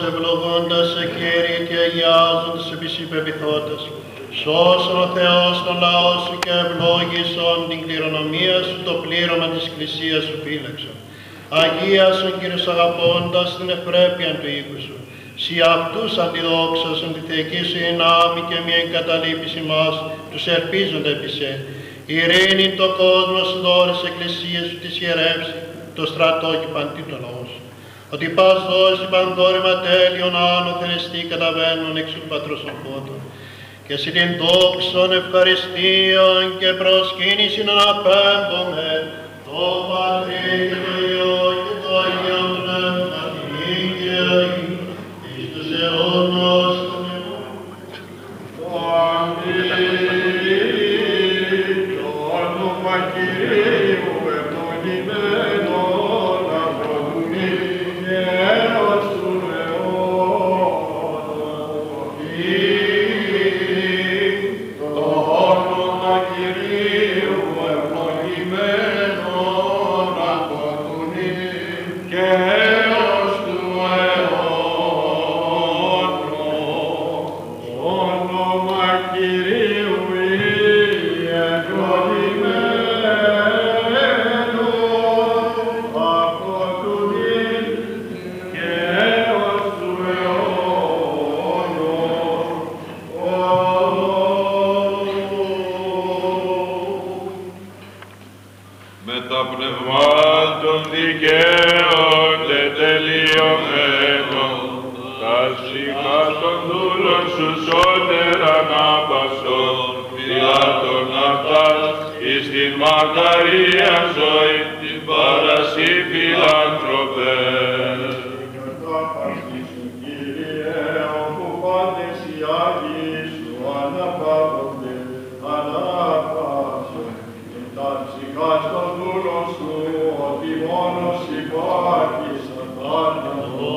Ευλογώντας σε Κύριε και αγιάζοντας επί συμπεπιθόντας, σώσον ο Θεός τον λαό σου και ευλόγησον την κληρονομία σου, το πλήρωμα της Εκκλησίας σου φύλαξον. Αγίασον Κύριος αγαπώντας την ευπρέπεια του οίκου σου, σοι αυτούς αντιδόξασον τη θεϊκή σου ενάμη και μια εγκαταλείπηση μας, τους ελπίζονται επί σε. Ειρήνη το κόσμο σου δώρες εκκλησίες σου της ιερεύσει, το στρατό και παντή το λαό σου. Ότι πας δώσει πανδόρημα τέλειων άνωθεν εστί καταβαίνουν εξ του Πατρός των Φώτων. Και συ την δόξον ευχαριστίαν και προσκύνησιν αναπέμπομε, το Πατρί και το Υιό και το Αγίον Πνεύμα την Ήγια εις τους αιώνας των αιώνων. Το όνομα Κυρίου ευλογημένο να προδουνεί και έως του αιώνων. Το όνομα Κυρίου ευλογημένο να προδουνεί και έως του αιώνων. Το όνομα Κυρίου με τα πνευμάτων δικαίων και τελειωμένων, τα ψυχά των δούλων σου σώτερα να πασών, φιλάτων αυτάς, εις την μακαρία ζωή, την παρασύ φιλάνθρωπε. Στον δούλο σου, ότι μόνος υπάρχεις αθάνατο.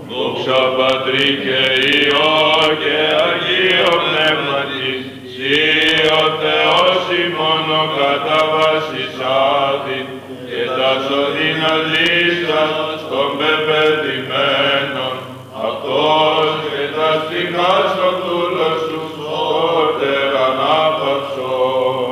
Δόξα Πατρί και Υιό και Αγίο Πνεύματι, Συ ο Θεός ημών ο κατά βάσης άδειν, και τα σωδυναλίστας των πεπαιδημένων, αυτός και τα ψυχάς των δούλων σου σώτερα να παυσών.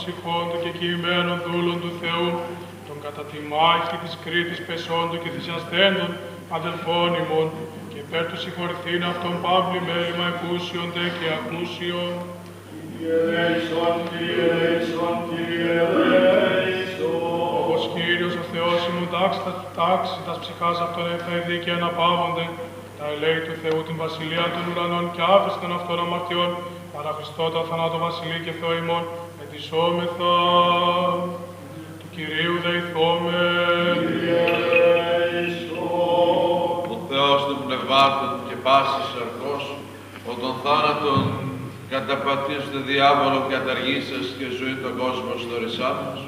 Ψυχών και κειμένων δούλων του Θεού, των κατά τη μάχη της Κρήτης πεσόντων και θυσιαστέντων αδελφών ημών, και υπέρ του συγχωρηθήν αυτόν παύλη μέλημα εκούσιον δε και ακούσιον. Eleison, eleison, eleison. Όπως Κύριος ο Θεός ημών τάξει τας ψυχάς αυτών εφέδει και αναπαύονται, τα ελέη του Θεού την βασιλεία των ουρανών και άφηση των αυτών αμαρτιών, παρά Χριστότα θανάτω βασιλεί και Θεό ημών, ετισόμεθα του Κυρίου δεηθόμεν. Ο Θεός των πνευμάτων και πάσης αρκός, ο των θάνατων καταπατήσετε διάβολο καταργήσας και ζωή τον κόσμο στο ρησάμος.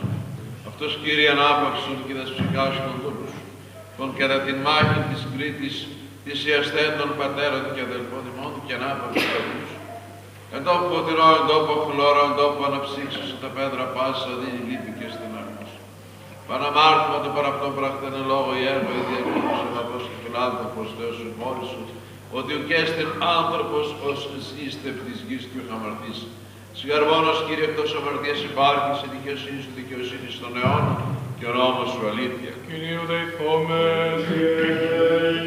Αυτός Κύριε ανάπαυσον και τας ψυχάς των δούλους, των κατά την μάχη της Κρήτης, θυσιαστέντων πατέρων και αδελφών ημών και ανάπαυσον αυτούς. Εν τόπο ποτηρό, εν τόπο χλώρο, εν τόπο αναψύξεις τα πέδρα πάσα δίνει λύπη και στην άκρη. Παναμάρτημα το παραυτό πραχτένε λόγο η έργο η διακρίνωση αγαπός και φιλάνθρωπος Θεός σου μόλις σου, ότι ουκέστην άνθρωπος ως είστε της γης και ουκ αμαρτής. Συγαρμόνος Κύριε εκτός αμαρτίας υπάρχει, σε δικαιοσύνη σου δικαιοσύνη στον αιώνα και ο νόμος σου αλήθεια. Κυρίου δεηθόμεν.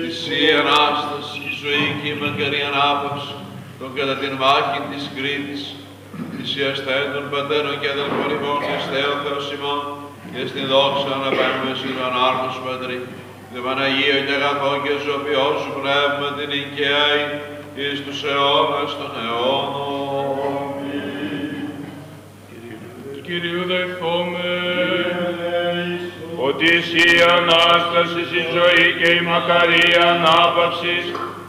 Θυσί Ανάσταση, η ζωή και η μακαρή ανάπαυση, των κατά την μάχη της Κρήτης, θυσιαστέντων πατέρων και αδελφών ημών, εις Θεόν Θεός ημών, και στην δόξα να παίρνουμε σύλλον άρχος Πατρί, δε Παναγία και αγαθό και ζωοποιό σου πνεύμα την οικαίη, εις τους αιώνας των αιώνων. Κυρίου δεηθόμεν. Ότι εσύ η Ανάσταση, η ζωή και η μακαρία ανάπαυσης,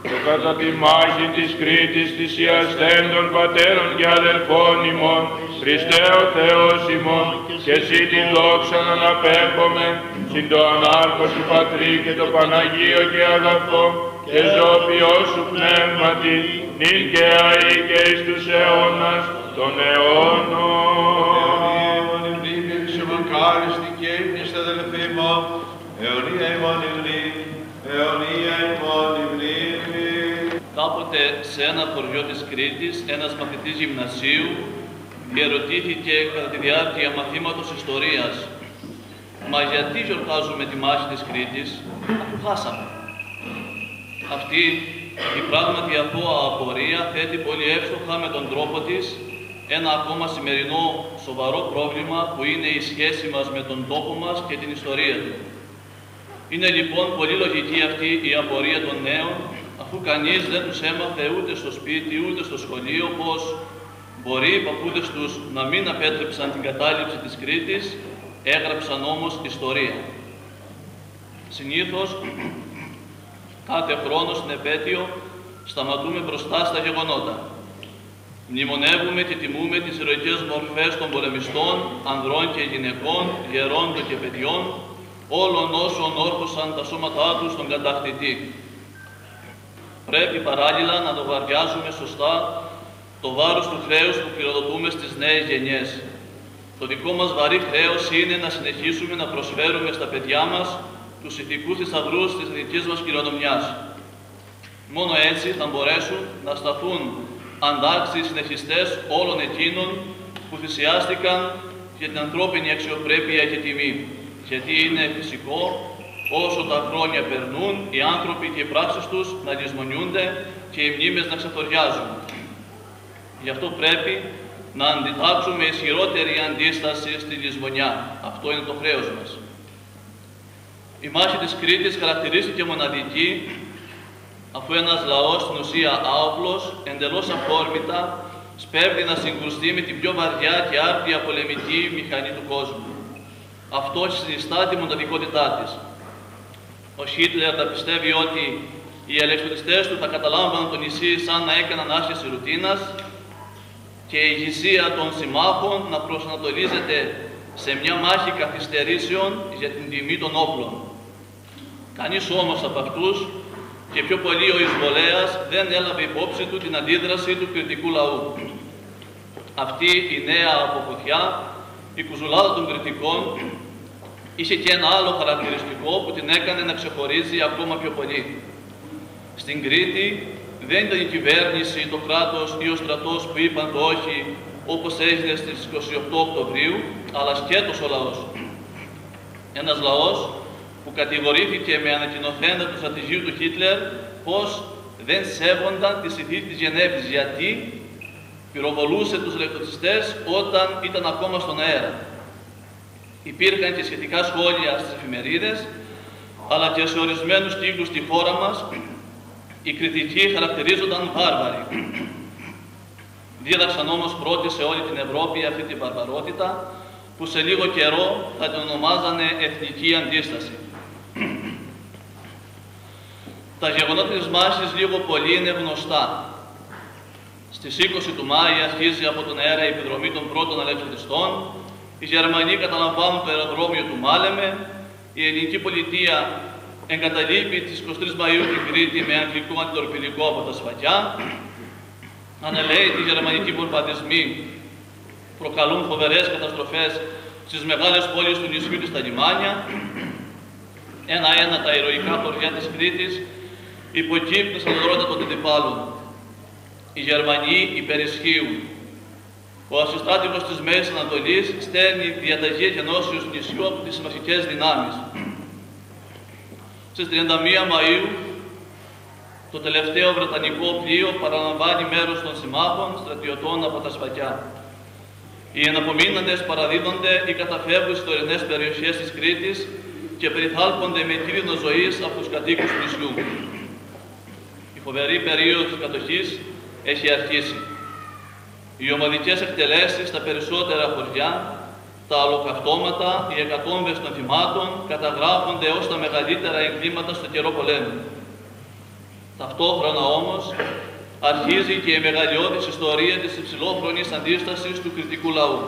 και κατά τη μάχη της Κρήτης θυσιαστέντων πατέρων και αδελφών ημών, Χριστέ ο Θεός ημών, και εσύ την δόξα να αναπέμπουμε, συν το ανάρχο σου Πατρί και το Παναγίο και αγαθό, και ζωοποιό σου πνεύματι, νυν και αεί και εις τους αιώνας των αιώνων. Μακάριστη και ύμνης αδελφοί μου, αιωνία ημών υμνή, αιωνία ημών υμνή. Κάποτε σε ένα χωριό της Κρήτης, ένας μαθητής γυμνασίου διερωτήθηκε κατά τη διάρκεια μαθήματος ιστορίας, «Μα γιατί γιορτάζουμε τη μάχη της Κρήτης, αφού χάσαμε?» Αυτή η πράγματι αθώα απορία θέτει πολύ εύστοχα με τον τρόπο της ένα ακόμα σημερινό σοβαρό πρόβλημα που είναι η σχέση μας με τον τόπο μας και την ιστορία του. Είναι λοιπόν πολύ λογική αυτή η απορία των νέων, αφού κανείς δεν τους έμαθε ούτε στο σπίτι ούτε στο σχολείο πως μπορεί οι παππούδες τους να μην απέτρεψαν την κατάληψη της Κρήτης, έγραψαν όμως ιστορία. Συνήθως, κάθε χρόνο στην επέτειο σταματούμε μπροστά στα γεγονότα. Μνημονεύουμε και τιμούμε τις ηρωικές μορφές των πολεμιστών, ανδρών και γυναικών, γερόντων και παιδιών, όλων όσων όρθωσαν τα σώματά τους στον κατακτητή. Πρέπει παράλληλα να λογαριάζουμε σωστά το βάρος του χρέους που κληροδοτούμε στις νέες γενιές. Το δικό μας βαρύ χρέος είναι να συνεχίσουμε να προσφέρουμε στα παιδιά μας τους ηθικούς θησαυρούς της εθνικής μας κληρονομιάς. Μόνο έτσι θα μπορέσουν να σταθούν αντάξιοι συνεχιστές όλων εκείνων που θυσιάστηκαν για την ανθρώπινη αξιοπρέπεια και τιμή. Γιατί είναι φυσικό όσο τα χρόνια περνούν οι άνθρωποι και οι πράξεις τους να λησμονιούνται και οι μνήμες να ξεθοριάζουν. Γι' αυτό πρέπει να αντιτάξουμε ισχυρότερη αντίσταση στη λησμονιά. Αυτό είναι το χρέος μας. Η μάχη της Κρήτης χαρακτηρίστηκε μοναδική, αφού ένας λαός στην ουσία άοπλος, εντελώς αφόρμητα, σπέβδει να συγκρουστεί με την πιο βαριά και άρτια πολεμική μηχανή του κόσμου. Αυτό συνιστά τη μοναδικότητά της. Ο Χίτλερ θα πιστεύει ότι οι αλεξιπτωτιστές του θα καταλάμβαναν το νησί σαν να έκαναν άσκηση ρουτίνας και η ηγεσία των συμμάχων να προσανατολίζεται σε μια μάχη καθυστερήσεων για την τιμή των όπλων. Κανείς όμως από αυτούς, και πιο πολύ ο εισβολέας, δεν έλαβε υπόψη του την αντίδραση του κρητικού λαού. Αυτή η νέα αποφωτιά, η κουζουλάδα των κριτικών, είχε και ένα άλλο χαρακτηριστικό που την έκανε να ξεχωρίζει ακόμα πιο πολύ. Στην Κρήτη δεν ήταν η κυβέρνηση, το κράτος ή ο στρατός που είπαν το όχι όπως έγινε στις 28 Οκτωβρίου, αλλά σκέτος ο λαός. Ένας λαός που κατηγορήθηκε με ανακοινωθέντα του στρατηγίου του Χίτλερ πως δεν σέβονταν τη συνθήκη της Γενέβης, γιατί πυροβολούσε τους λεπτοτσιστές όταν ήταν ακόμα στον αέρα. Υπήρχαν και σχετικά σχόλια στις εφημερίδες, αλλά και σε ορισμένους κύκλους στη χώρα μας, οι κριτικοί χαρακτηρίζονταν βάρβαροι. Δίδαξαν όμως πρώτοι σε όλη την Ευρώπη αυτή την βαρβαρότητα, που σε λίγο καιρό θα την ονομάζανε εθνική αντίσταση. Τα γεγονότα της μάχης λίγο πολύ είναι γνωστά. Στις 20 του Μάη αρχίζει από τον αέρα η επιδρομή των πρώτων αλεξιπτιστών, οι Γερμανοί καταλαμβάνουν το αεροδρόμιο του Μάλεμε, η ελληνική πολιτεία εγκαταλείπει τις 23 Μαΐου την Κρήτη με αγγλικό αντιτορπιλικό από τα Σφακιά, ανελαίητοι γερμανικοί βομβαρδισμοί προκαλούν φοβερές καταστροφές στις μεγάλες πόλεις του νησιού της, τα λιμάνια. Ένα-ένα τα ηρωικά χωριά της Κρήτης υποκύπτουν στα δρότα των αντιπάλων. Οι Γερμανοί υπερισχύουν. Ο αρχιστράτηγος της Μέσης Ανατολής στέλνει διαταγή γενώσεως του νησιού από τις συμμαχικές δυνάμεις. Στις 31 Μαΐου, το τελευταίο βρετανικό πλοίο παραλαμβάνει μέρος των συμμάχων στρατιωτών από τα Σφακιά. Οι εναπομείναντες παραδίδονται ή καταφεύγουν στις τωρινές περιοχές της Κρήτης και περιθάλπονται με κίνδυνο ζωής από τους κατοίκους του νησιού. Η φοβερή περίοδος της κατοχής έχει αρχίσει. Οι ομαδικές εκτελέσεις στα περισσότερα χωριά, τα ολοκαυτώματα, οι εκατόμβες των θυμάτων καταγράφονται ως τα μεγαλύτερα εγκλήματα στο καιρό πολέμου. Ταυτόχρονα όμως αρχίζει και η μεγαλειώδης ιστορία της υψηλόχρονης αντίστασης του κριτικού λαού.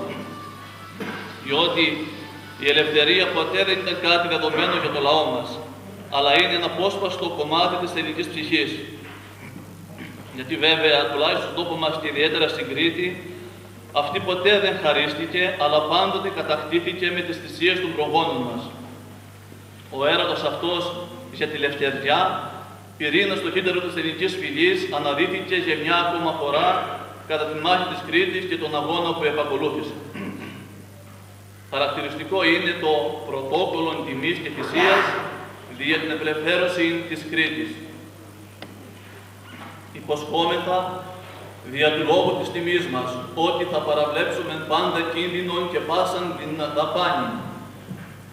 Διότι η ελευθερία ποτέ δεν ήταν κάτι δεδομένο για το λαό μας, αλλά είναι ένα απόσπαστο κομμάτι της ελληνικής ψυχής. Γιατί βέβαια, τουλάχιστον στον τόπο μας και ιδιαίτερα στην Κρήτη, αυτή ποτέ δεν χαρίστηκε, αλλά πάντοτε κατακτήθηκε με τις θυσίες των προγόνων μας. Ο έρωτας αυτός για τη λευτεριά, πυρήνας στο κίντερο της ελληνικής φυλής, αναδύθηκε για μια ακόμα φορά κατά τη μάχη της Κρήτης και τον αγώνα που επακολούθησε. Χαρακτηριστικό είναι το πρωτόκολλο τιμής και θυσίας για την απελευθέρωση της Κρήτης. Υποσχόμεθα δια του λόγου της τιμής μας ότι θα παραβλέψουμε πάντα κίνδυνον και πάσαν την δαπάνη,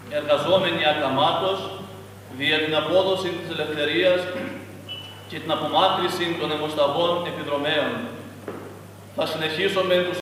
εργαζόμενοι ακαμάτως δια την απόδοση της ελευθερίας και την απομάκρυση των αιμοσταγών επιδρομέων. Θα συνεχίσουμε τους